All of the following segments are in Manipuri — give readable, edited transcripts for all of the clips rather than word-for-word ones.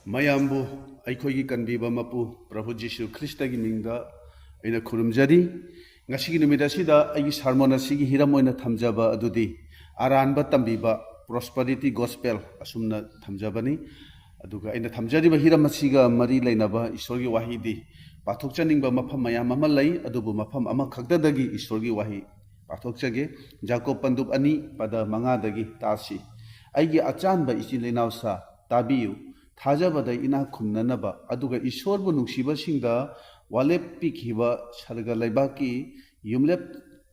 ꯃꯌꯥꯝꯕꯨ ꯑꯩꯈꯣꯏꯒꯤ ꯀꯟꯕꯤꯕ ꯃꯄꯨ ꯄ꯭ꯔꯚꯨ ꯖꯤꯁꯨ ꯈ꯭ꯔꯤꯁꯇꯒꯤ ꯃꯤꯡꯗ ꯑꯩꯅ ꯈꯨꯔꯨꯝꯖꯔꯤ ꯉꯁꯤꯒꯤ ꯅꯨꯃꯤꯠ ꯑꯁꯤꯗ ꯑꯩꯒꯤ ꯁꯔꯃꯣꯟ ꯑꯁꯤꯒꯤ ꯍꯤꯔꯝ ꯑꯣꯏꯅ ꯊꯝꯖꯕ ꯑꯗꯨꯗꯤ ꯑꯔꯥꯟꯕ ꯇꯝꯕꯤꯕ ꯄ꯭ꯔꯣꯁꯄꯔꯤꯇꯤ ꯒꯣꯁꯄꯦꯜ ꯑꯁꯨꯝꯅ ꯊꯝꯖꯕꯅꯤ ꯑꯗꯨꯒ ꯑꯩꯅ ꯊꯝꯖꯔꯤꯕ ꯍꯤꯔꯝ ꯑꯁꯤꯒ ꯃꯔꯤ ꯂꯩꯅꯕ ꯏꯁꯣꯔꯒꯤ ꯋꯥꯍꯩꯗꯤ ꯄꯥꯊꯣꯛꯆꯅꯤꯡꯕ ꯃꯐꯝ ꯃꯌꯥꯝ ꯑꯃ ꯂꯩ ꯑꯗꯨꯕꯨ ꯃꯐꯝ ꯑꯃꯈꯛꯇꯗꯒꯤ ꯏꯁꯣꯔꯒꯤ ꯋꯥꯍꯩ ꯄꯥꯊꯣꯛꯆꯒꯦ ꯖꯥꯀꯣꯕ ꯄꯟꯗꯨꯞ 2:5 ꯇꯥꯁꯤ ꯑꯩꯒꯤ ꯑꯆꯥꯟꯕ ꯏꯆꯤꯜ ꯏꯅꯥꯎꯁꯥ ꯇꯥꯕꯤꯌꯨ ꯊꯥꯖꯕꯗ ꯏꯅꯥꯛ ꯈꯨꯟꯅꯅꯕ ꯑꯗꯨꯒ ꯏꯁꯣꯔꯕꯨ ꯅꯨꯡꯁꯤꯕꯁꯤꯡꯗ ꯋꯥꯂꯦꯞ ꯄꯤꯈꯤꯕ ꯁꯔꯒ ꯂꯩꯕꯥꯛꯀꯤ ꯌꯨꯝꯂꯦꯞ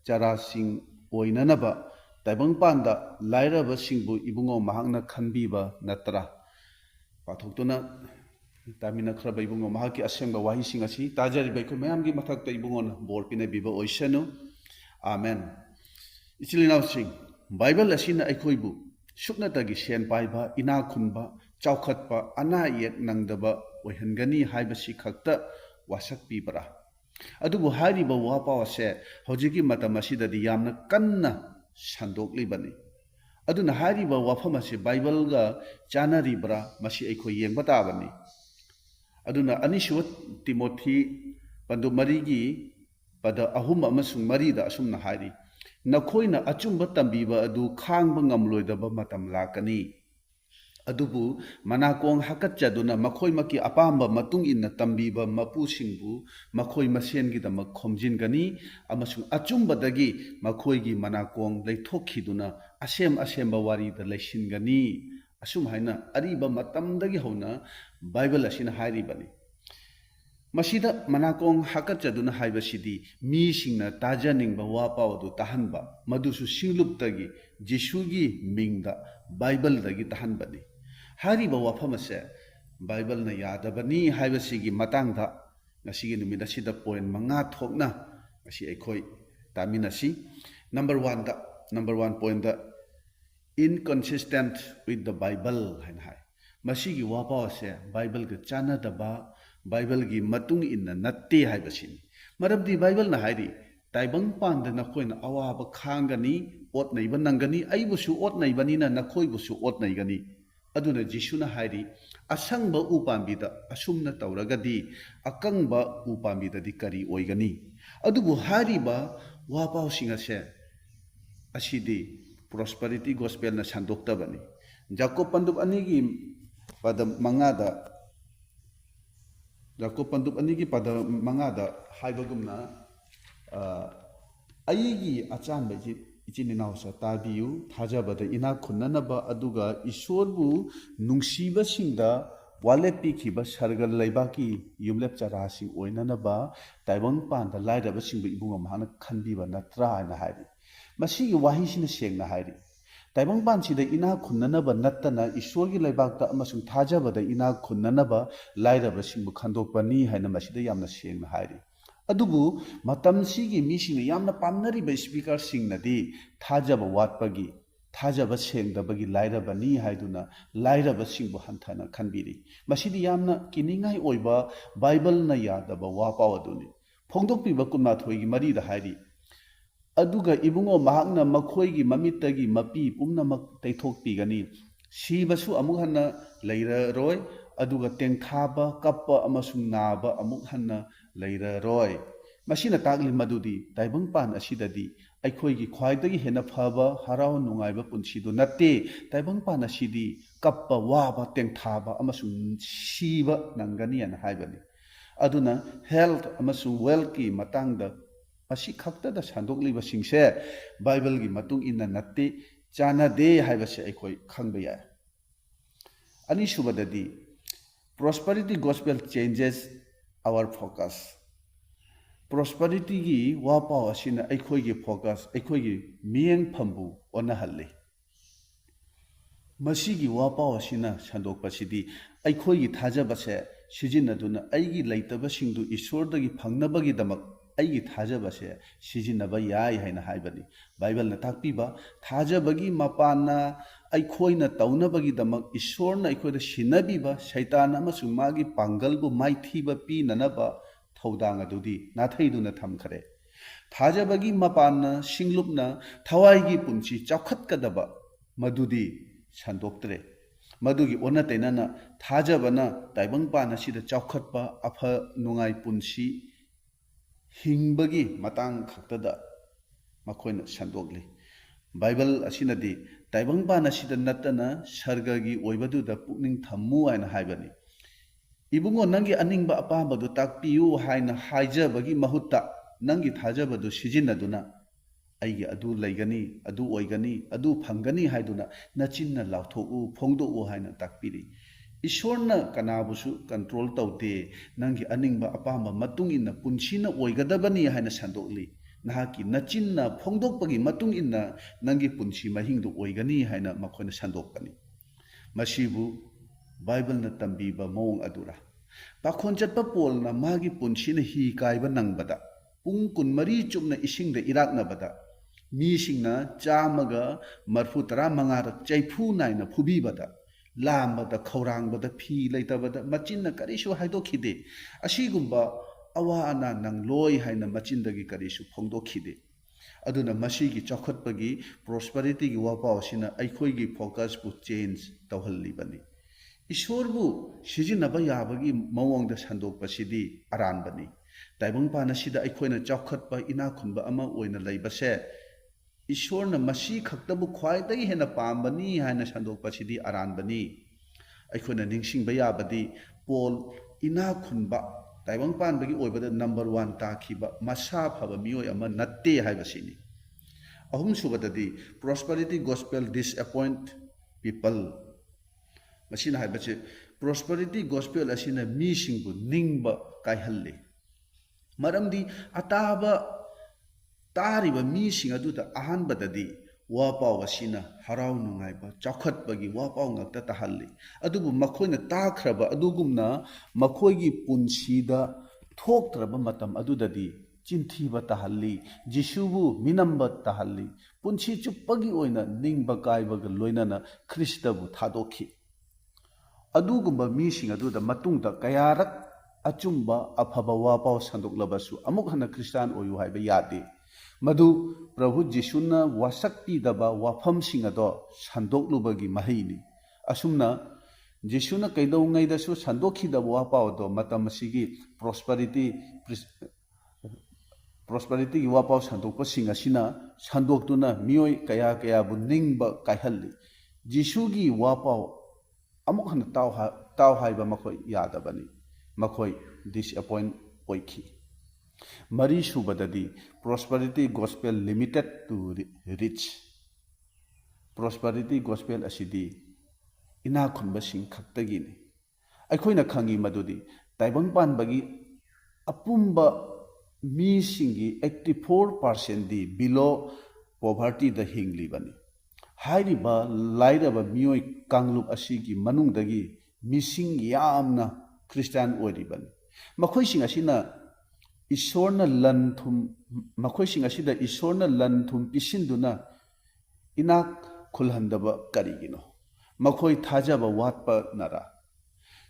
ꯆꯔꯥꯁꯤꯡ ꯑꯣꯏꯅꯅꯕ ꯇꯥꯏꯕꯪꯄꯥꯟꯗ ꯂꯥꯏꯔꯕꯁꯤꯡꯕꯨ ꯏꯕꯨꯡꯉꯣ ꯃꯍꯥꯛꯅ ꯈꯟꯕꯤꯕ ꯅꯠꯇ꯭ꯔꯥ ꯄꯥꯊꯣꯛꯇꯨꯅ ꯇꯥꯃꯤꯟꯅꯈ꯭ꯔꯕ ꯏꯕꯨꯡꯉꯣ ꯃꯍꯥꯛꯀꯤ ꯑꯁꯦꯡꯕ ꯋꯥꯍꯩꯁꯤꯡ ꯑꯁꯤ ꯇꯥꯖꯔꯤꯕ ꯑꯩꯈꯣꯏ ꯃꯌꯥꯝꯒꯤ ꯃꯊꯛꯇ ꯏꯕꯨꯡꯉꯣꯅ ꯕꯣꯔ ꯄꯤꯅꯕꯤꯕ ꯑꯣꯏꯁꯅꯨ 아멘. 이칠 이나우싱 바이블 ꯑꯁꯤꯅ ꯑꯩꯈꯣꯏꯕꯨ ꯁꯨꯞꯅꯇꯒꯤ ꯁꯦꯟ ꯄꯥꯏꯕ ꯏꯅꯥꯛ ꯈꯨꯟꯕ ꯆꯥꯎꯈꯠꯄ ꯑꯅꯥ ꯑꯌꯦꯛ ꯅꯪꯗꯕ ꯑꯣꯏꯍꯟꯒꯅꯤ ꯍꯥꯏꯕꯁꯤ ꯈꯛꯇ ꯋꯥꯁꯛꯄꯤꯕ꯭ꯔꯥ ꯑꯗꯨꯕꯨ ꯍꯥꯏꯔꯤꯕ ꯋꯥꯄꯥꯎ ꯑꯁꯦ ꯍꯧꯖꯤꯛꯀꯤ ꯃꯇꯝ ꯑꯁꯤꯗꯗꯤ ꯌꯥꯝꯅ ꯀꯟꯅ ꯁꯟꯗꯣꯛꯂꯤꯕꯅꯤ ꯑꯗꯨꯅ ꯍꯥꯏꯔꯤꯕ ꯋꯥꯐꯝ ꯑꯁꯤ ꯕꯥꯏꯕꯜꯒ ꯆꯥꯅꯔꯤꯕ꯭ꯔꯥ ꯃꯁꯤ ꯑꯩꯈꯣꯏ ꯌꯦꯡꯕ ꯇꯥꯕꯅꯤ ꯑꯗꯨꯅ ꯑꯅꯤꯁꯨꯕ ꯇꯤꯃꯣꯊꯤ ꯄꯟꯗꯨꯞ 4ꯒꯤ ꯄꯗ 3-4ꯗ ꯑꯁꯨꯝꯅ ꯍꯥꯏꯔꯤ ꯅꯈꯣꯏꯅ ꯑꯆꯨꯝꯕ ꯇꯝꯕꯤꯕ ꯑꯗꯨ ꯈꯥꯡꯕ ꯉꯝꯂꯣꯏꯗꯕ ꯃꯇꯝ ꯂꯥꯛꯀꯅꯤ ꯑꯗꯨꯕꯨ ꯃꯅꯥꯀꯣꯡ ꯍꯥꯀꯠꯆꯗꯨꯅ ꯃꯈꯣꯏꯃꯛꯀꯤ ꯑꯄꯥꯝꯕ ꯃꯇꯨꯡ ꯏꯟꯅ ꯇꯝꯕꯤꯕ ꯃꯄꯨꯁꯤꯡꯕꯨ ꯃꯈꯣꯏ ꯃꯁꯦꯟꯒꯤꯗꯃꯛ ꯈꯣꯝꯖꯤꯟꯒꯅꯤ ꯑꯃꯁꯨꯡ ꯑꯆꯨꯝꯕꯗꯒꯤ ꯃꯈꯣꯏꯒꯤ ꯃꯅꯥꯀꯣꯡ ꯂꯩꯊꯣꯛꯈꯤꯗꯨꯅ ꯑꯁꯦꯝꯕ ꯋꯥꯔꯤꯗ ꯂꯩꯁꯤꯟꯒꯅꯤ ꯑꯁꯨꯝ ꯍꯥꯏꯅ ꯑꯔꯤꯕ ꯃꯇꯝꯗꯒꯤ ꯍꯧꯅ ꯕꯥꯏꯕꯜ ꯑꯁꯤꯅ ꯍꯥꯏꯔꯤꯕꯅꯤ ꯃꯁꯤꯗ ꯃꯅꯥꯀꯣꯡ ꯍꯥꯀꯠꯆꯗꯨꯅ ꯍꯥꯏꯕꯁꯤꯗꯤ ꯃꯤꯁꯤꯡꯅ ꯇꯥꯖꯅꯤꯡꯕ ꯋꯥꯄꯥꯎ ꯑꯗꯨ ꯇꯥꯍꯟꯕ ꯃꯗꯨꯁꯨ ꯁꯤꯡꯂꯨꯞꯇꯒꯤ ꯖꯤꯁꯨꯒꯤ ꯃꯤꯡꯗ ꯕꯥꯏꯕꯜꯗꯒꯤ ꯇꯥꯍꯟꯕꯅꯤ ꯍꯥꯏꯔꯤꯕ ꯋꯥꯐꯝ ꯑꯁꯦ ꯕꯥꯏꯕꯜꯅ ꯌꯥꯗꯕꯅꯤ ꯍꯥꯏꯕꯁꯤꯒꯤ ꯃꯇꯥꯡꯗ ꯉꯁꯤꯒꯤ ꯅꯨꯃꯤꯠ ꯑꯁꯤꯗ ꯄꯣꯏꯟ 5 ꯊꯣꯛꯅ ꯉꯁꯤ ꯑꯩꯈꯣꯏ ꯇꯥꯃꯤꯟꯅꯁꯤ number 1 ꯄꯣꯏꯟꯗ inconsistent with the Bible 하나 하이. 마시기 와바와세 바이블과 짜나다바 바이블기 마tung 인나 나tte 하이바신. 마랍디 바이블나 하이리 타이방판다 나코이나 아와바 칸가니 옷 나이바 난가니 아이부수 옷 나이바니나 나코이부수 옷 나이가니 ꯑꯗꯨꯅ ꯖꯤꯁꯨꯅ ꯍꯥꯏꯔꯤ ꯑꯁꯪꯕ ꯎ ꯄꯥꯝꯕꯤꯗ ꯑꯁꯨꯝꯅ ꯇꯧꯔꯒꯗꯤ ꯑꯀꯪꯕ ꯎ ꯄꯥꯝꯕꯤꯗꯗꯤ ꯀꯔꯤ ꯑꯣꯏꯒꯅꯤ ꯑꯗꯨꯕꯨ ꯍꯥꯏꯔꯤꯕ ꯋꯥꯄꯥꯎꯁꯤꯡ ꯑꯁꯤꯗꯤ prosperity gospelna sandoktabani jakob pandub 2ꯒꯤ ꯄꯗ 5ꯗ jakob pandub 2ꯒꯤ ꯄꯗ 5ꯗ 하이버금나 ꯑꯩꯒꯤ ꯑꯆꯥꯟꯕ 이친 이나우사 따비유 타자바다 이나 콘나나바 아두가 이소르부 눅시바싱다 왈레피키바 서gal 레바키 윰렙자라시 오이나나바 타이방판다 라이다바싱부 이붕어 마하나 칸비바 나트라 하나 하이리 마시기 와히시나 셴나 하이리 타이방판시다 이나 콘나나바 나타나 이소르기 레바크다 아마숭 타자바다 이나 콘나나바 라이다바싱부 칸독바니 하이나 마시다 얌나 셴나 하이리 अदुबु मतमसिगी मिसिंग यामना पामनरिबा स्पीकर सिंगनदी थाजब वाटपगी थाजब सेंगदबगी लाइरबनी हाइदुना लाइरब सिंगबु हंथना खनबिरी मसिदी यामना किनिंगाई ओइबा बाइबल न यादब वापाव अदुनी फोंदोकपिबा कुमाथोइगी मरीदा हाइरी अदुगा इबुंगो महाकना मखोइगी ममित्तगी मपी पुमनमक तैथोकपिगनी सीबसु अमुक हन्ना लैररोय अदुगा तेंथाबा कप्पा अमसुंग नाबा अमुक हन्ना लैररोय मसिना तागलि मदुदी ताइबंगपान असिददी अखोइगी ख्वाइदगी हेना फबा हराव नुंगाइबा पुंसिदु नत्ते ताइबंगपान असिदी कप्पा वाबा तेंथाबा अमसुंग सीबा नंगनी अन हाइबनी अदुना हेल्थ अमसुंग वेल्थ की मतांगदा असी खक्तदा संदोकलिबा सिंगसे बाइबल की मतुंग इन्ना नत्ते चानादे हाइबसे अखोइ खंगबा याय अनिसुबददी prosperity gospel changes our focus prosperity gi wapa asina aikhoi gi focus aikhoi gi mieng phambu onahalli masi gi wapa asina sandok pasidi aikhoi gi thajabase sijinaduna aigi leitaba singdu isordagi phangnabagi damak aigi thajabase sijinaba yai haina haibani bible na takpiba thajabagi mapana ꯑꯩꯈꯣꯏꯅ ꯇꯧꯅꯕꯒꯤꯗꯃꯛ ꯏꯁꯣꯔꯅ ꯑꯩꯈꯣꯏꯗ ꯁꯤꯟꯅꯕꯤꯕ ꯁꯩꯇꯥꯟ ꯑꯃꯁꯨꯡ ꯃꯥꯒꯤ ꯄꯥꯡꯒꯜꯕꯨ ꯃꯥꯏꯊꯤꯕ ꯄꯤꯅꯅꯕ ꯊꯧꯗꯥꯡ ꯑꯗꯨꯗꯤ ꯅꯥꯊꯩꯗꯨꯅ ꯊꯝꯈ꯭ꯔꯦ ꯊꯥꯖꯕꯒꯤ ꯃꯄꯥꯟꯅ ꯁꯤꯡꯂꯨꯞꯅ ꯊꯋꯥꯏꯒꯤ ꯄꯨꯟꯁꯤ ꯆꯥꯎꯈꯠꯀꯗꯕ ꯃꯗꯨꯗꯤ ꯁꯟꯗꯣꯛꯇ꯭ꯔꯦ ꯃꯗꯨꯒꯤ ꯑꯣꯟꯅ ꯇꯩꯅꯅ ꯊꯥꯖꯕꯅ ꯇꯥꯏꯕꯪꯄꯥꯟ ꯑꯁꯤꯗ ꯆꯥꯎꯈꯠꯄ ꯑꯐ ꯅꯨꯡꯉꯥꯏ ꯄꯨꯟꯁꯤ ꯍꯤꯡꯕꯒꯤ ꯃꯇꯥꯡ ꯈꯛꯇꯗ ꯃꯈꯣꯏꯅ ꯁꯟꯗꯣꯛꯂꯤ ꯕꯥꯏꯕꯜ ꯑꯁꯤꯅꯗꯤ ꯇꯥꯏꯕꯪꯄꯥꯟ ꯑꯁꯤꯗ ꯅꯠꯇꯅ ꯁꯔꯒꯒꯤ ꯑꯣꯏꯕꯗꯨꯗ ꯄꯨꯛꯅꯤꯡ ꯊꯝꯃꯨ ꯍꯥꯏꯅ ꯍꯥꯏꯕꯅꯤ ꯏꯕꯨꯡꯉꯣ ꯅꯪꯒꯤ ꯑꯅꯤꯡꯕ ꯑꯄꯥꯝꯕꯗꯨ ꯇꯥꯛꯄꯤꯌꯨ ꯍꯥꯏꯅ ꯍꯥꯏꯖꯕꯒꯤ ꯃꯍꯨꯠꯇ ꯅꯪꯒꯤ ꯊꯥꯖꯕꯗꯨ ꯁꯤꯖꯤꯟꯅꯗꯨꯅ ꯑꯩꯒꯤ ꯑꯗꯨ ꯂꯩꯒꯅꯤ ꯑꯗꯨ ꯑꯣꯏꯒꯅꯤ ꯑꯗꯨ ꯐꯪꯒꯅꯤ ꯍꯥꯏꯗꯨꯅ ꯅꯆꯤꯟꯅ ꯂꯥꯎꯊꯣꯛꯎ ꯐꯣꯡꯗꯣꯛꯎ ꯍꯥꯏꯅ ꯇꯥꯛꯄꯤꯔꯤ ꯏꯁꯣꯔꯅ ꯀꯅꯥꯕꯨꯁꯨ ꯀꯟꯇ꯭ꯔꯣꯜ ꯇꯧꯗꯦ ꯅꯪꯒꯤ ꯑꯅꯤꯡꯕ ꯑꯄꯥꯝꯕ ꯃꯇꯨꯡ ꯏꯟꯅ ꯄꯨꯟꯁꯤꯅ ꯑꯣꯏꯒꯗꯕꯅꯤ ꯍꯥꯏꯅ ꯁꯟꯗꯣꯛꯂꯤ ꯅꯍꯥꯛꯀꯤ ꯅꯆꯤꯟꯅ ꯐꯣꯡꯗꯣꯛꯄꯒꯤ ꯃꯇꯨꯡ ꯏꯟꯅ ꯅꯪꯒꯤ ꯄꯨꯟꯁꯤ ꯃꯍꯤꯡꯗꯨ ꯑꯣꯏꯒꯅꯤ ꯍꯥꯏꯅ ꯃꯈꯣꯏꯅ ꯁꯟꯗꯣꯛꯄꯅꯤ ꯃꯁꯤꯕꯨ ꯕꯥꯏꯕꯜꯅ ꯇꯝꯕꯤꯕ ꯃꯑꯣꯡ ꯑꯗꯨꯔ ꯄꯥꯈꯣꯟ ꯆꯠꯄ ꯄꯣꯜꯅ ꯃꯥꯒꯤ ꯄꯨꯟꯁꯤꯅ ꯍꯤ ꯀꯥꯏꯕ ꯅꯪꯕꯗ ꯄꯨꯡ 24 ꯆꯨꯞꯅ ꯏꯁꯤꯡꯗ ꯏꯔꯥꯛꯅꯕꯗ ꯃꯤꯁꯤꯡꯅ 135 ꯆꯩꯐꯨ ꯅꯥꯏꯅ ꯐꯨꯕꯤꯕꯗ ꯂꯥꯝꯕꯗ ꯈꯧꯔꯥꯡꯕꯗ ꯐꯤ ꯂꯩꯇꯕꯗ ꯃꯆꯤꯟꯅ ꯀꯔꯤꯁꯨ ꯍꯥꯏꯗꯣꯛꯈꯤꯗꯦ ꯑꯁꯤꯒꯨꯝꯕ ꯑꯋꯥ ꯑꯅꯥ ꯅꯪꯂꯣꯏ ꯍꯥꯏꯅ ꯃꯆꯤꯟꯗꯒꯤ ꯀꯔꯤꯁꯨ ꯐꯣꯡꯗꯣꯛꯈꯤꯗꯦ ꯑꯗꯨꯅ ꯃꯁꯤꯒꯤ ꯆꯥꯎꯈꯠꯄꯒꯤ ꯄ꯭ꯔꯣꯁꯄꯔꯤꯇꯤꯒꯤ ꯋꯥꯄꯥꯎ ꯑꯁꯤꯅ ꯑꯩꯈꯣꯏꯒꯤ ꯐꯣꯀꯁꯄꯨ ꯆꯦꯟꯖ ꯇꯧꯍꯜꯂꯤꯕꯅꯤ ꯏꯁꯣꯔꯕꯨ ꯁꯤꯖꯤꯟꯅꯕ ꯌꯥꯕꯒꯤ ꯃꯑꯣꯡꯗ ꯁꯟꯗꯣꯛꯄꯁꯤꯗꯤ ꯑꯔꯥꯟꯕꯅꯤ ꯇꯥꯏꯕꯪꯄꯥꯟ ꯑꯁꯤꯗ ꯑꯩꯈꯣꯏꯅ ꯆꯥꯎꯈꯠꯄ ꯏꯅꯥꯈꯨꯟꯕ ꯑꯃ ꯑꯣꯏꯅ ꯂꯩꯕꯁꯦ ꯏꯁꯣꯔꯅ ꯃꯁꯤ ꯈꯛꯇꯕꯨ ꯈ꯭ꯋꯥꯏꯗꯒꯤ ꯍꯦꯟꯅ ꯄꯥꯝꯕꯅꯤ ꯍꯥꯏꯅ ꯁꯟꯗꯣꯛꯄꯁꯤꯗꯤ ꯑꯔꯥꯟꯕꯅꯤ ꯑꯩꯈꯣꯏꯅ ꯅꯤꯡꯁꯤꯡꯕ ꯌꯥꯕꯗꯤ ꯄꯣꯜ ꯏꯅꯥꯈꯨꯟꯕ ꯇꯥꯏꯕꯪꯄꯥꯟꯕꯒꯤ ꯑꯣꯏꯕꯗ ꯅꯝꯕꯔ 1 ꯇꯥꯈꯤꯕ ꯃꯁꯥ ꯐꯕ ꯃꯤꯑꯣꯏ ꯑꯃ ꯅꯠꯇꯦ ꯍꯥꯏꯕꯁꯤꯅꯤ ꯑꯍꯨꯝꯁꯨꯕꯗꯗꯤ ꯄ꯭ꯔꯣꯁꯄꯔꯤꯇꯤ ꯒꯣꯁꯄꯦꯜ ꯗꯤꯁꯑꯦꯄꯣꯏꯟꯠ ꯄꯤꯄꯜ ꯃꯁꯤꯅ ꯍꯥꯏꯕꯁꯦ ꯄ꯭ꯔꯣꯁꯄꯔꯤꯇꯤ ꯒꯣꯁꯄꯦꯜ ꯑꯁꯤꯅ ꯃꯤꯁꯤꯡꯕꯨ ꯅꯤꯡꯕ ꯀꯥꯏꯍꯜꯂꯤ ꯃꯔꯝꯗꯤ ꯇꯥꯔꯤꯕ ꯃꯤꯁꯤꯡ ꯑꯗꯨꯗ ꯑꯍꯥꯟꯕꯗꯗꯤ ꯋꯥ ꯄꯥꯎ ꯑꯁꯤꯅ ꯍꯔꯥꯎ ꯅꯨꯡꯉꯥꯏꯕ ꯆꯥꯎꯈꯠꯄꯒꯤ ꯋꯥ ꯄꯥꯎ ꯉꯛꯇ ꯇꯥꯍꯜꯂꯤ ꯑꯗꯨꯕꯨ ꯃꯈꯣꯏꯅ ꯇꯥꯈ꯭ꯔꯕ ꯑꯗꯨꯒꯨꯝꯅ ꯃꯈꯣꯏꯒꯤ ꯄꯨꯟꯁꯤꯗ ꯊꯣꯛꯇ꯭ꯔꯕ ꯃꯇꯝ ꯑꯗꯨꯗꯗꯤ ꯆꯤꯟꯊꯤꯕ ꯇꯥꯍꯜꯂꯤ ꯖꯤꯁꯨꯕꯨ ꯃꯤꯅꯝꯕ ꯇꯥꯍꯜꯂꯤ ꯄꯨꯟꯁꯤ ꯆꯨꯞꯄꯒꯤ ꯑꯣꯏꯅ ꯅꯤꯡꯕ ꯀꯥꯏꯕꯒ ꯂꯣꯏꯅꯅ ꯈ꯭ꯔꯤꯁꯇꯕꯨ ꯊꯥꯗꯣꯛꯈꯤ ꯑꯗꯨꯒꯨꯝꯕ ꯃꯤꯁꯤꯡ ꯑꯗꯨꯗ ꯃꯇꯨꯡꯗ ꯀꯌꯥꯔꯛ ꯑꯆꯨꯝꯕ ꯑꯐꯕ ꯋꯥꯄꯥꯎ ꯁꯟꯗꯣꯛꯂꯕꯁꯨ ꯑꯃꯨꯛ ꯍꯟꯅ ꯈ꯭ꯔꯤꯁꯇꯥꯟ ꯑꯣꯏꯌꯨ ꯍꯥꯏꯕ ꯌꯥꯗꯦ ꯃꯗꯨ ꯄ꯭ꯔꯚꯨ ꯖꯤꯁꯨꯅ ꯋꯥꯁꯛ ꯄꯤꯗꯕ ꯋꯥꯐꯝꯁꯤꯡ ꯑꯗꯣ ꯁꯟꯗꯣꯛꯂꯨꯕꯒꯤ ꯃꯍꯩꯅꯤ ꯑꯁꯨꯝꯅ ꯖꯤꯁꯨꯅ ꯀꯩꯗꯧꯉꯩꯗꯁꯨ ꯁꯟꯗꯣꯛꯈꯤꯗꯕ ꯋꯥꯄꯥꯎ ꯑꯗꯣ ꯃꯇꯝ ꯑꯁꯤꯒꯤ ꯄ꯭ꯔꯣꯁꯄꯔꯤꯇꯤꯒꯤ ꯋꯥꯄꯥꯎ ꯁꯟꯗꯣꯛꯄꯁꯤꯡ ꯑꯁꯤꯅ ꯁꯟꯗꯣꯛꯇꯨꯅ ꯃꯤꯑꯣꯏ ꯀꯌꯥꯕꯨ ꯅꯤꯡꯕ ꯀꯥꯏꯍꯜꯂꯤ ꯖꯤꯁꯨꯒꯤ ꯋꯥꯄꯥꯎ ꯑꯃꯨꯛ ꯍꯟꯅ ꯇꯥꯎ ꯍꯥꯏꯕ ꯃꯈꯣꯏ ꯌꯥꯗꯕꯅꯤ ꯃꯈꯣꯏ ꯗꯤꯁꯑꯦꯄꯣꯏꯟꯠ ꯑꯣꯏꯈꯤ ꯃꯔꯤꯁꯨꯕꯗꯗꯤ prosperity gospel limited to rich prosperity gospel ꯑꯁꯤꯗꯤ ꯏꯅꯥꯈꯨꯟꯕꯁꯤꯡ ꯈꯛꯇꯒꯤꯅꯤ ꯑꯩꯈꯣꯏꯅ ꯈꯪꯉꯤ ꯃꯗꯨꯗꯤ ꯇꯥꯏꯕꯪꯄꯥꯟꯕꯒꯤ ꯑꯄꯨꯝꯕ ꯃꯤꯁꯤꯡꯒꯤ 84%ꯗꯤ ꯕꯤꯂꯣ ꯄꯣꯚꯔꯇꯤꯗ ꯍꯤꯡꯂꯤꯕꯅꯤ ꯍꯥꯏꯔꯤꯕ ꯂꯥꯏꯔꯕ ꯃꯤꯑꯣꯏ ꯀꯥꯡꯂꯨꯞ ꯑꯁꯤꯒꯤ ꯃꯅꯨꯡꯗꯒꯤ ꯃꯤꯁꯤꯡ ꯌꯥꯝꯅ ꯈ꯭ꯔꯤꯁꯇꯥꯟ ꯑꯣꯏꯔꯤꯕꯅꯤ ꯃꯈꯣꯏꯁꯤꯡ ꯑꯁꯤꯗ ꯏꯁꯣꯔꯅ ꯂꯟ ꯊꯨꯝ ꯄꯤꯁꯤꯟꯗꯨꯅ ꯏꯅꯥꯛ ꯈꯨꯜꯍꯟꯗꯕ ꯀꯔꯤꯒꯤꯅꯣ ꯃꯈꯣꯏ ꯊꯥꯖꯕ ꯋꯥꯠꯄꯅꯔꯥ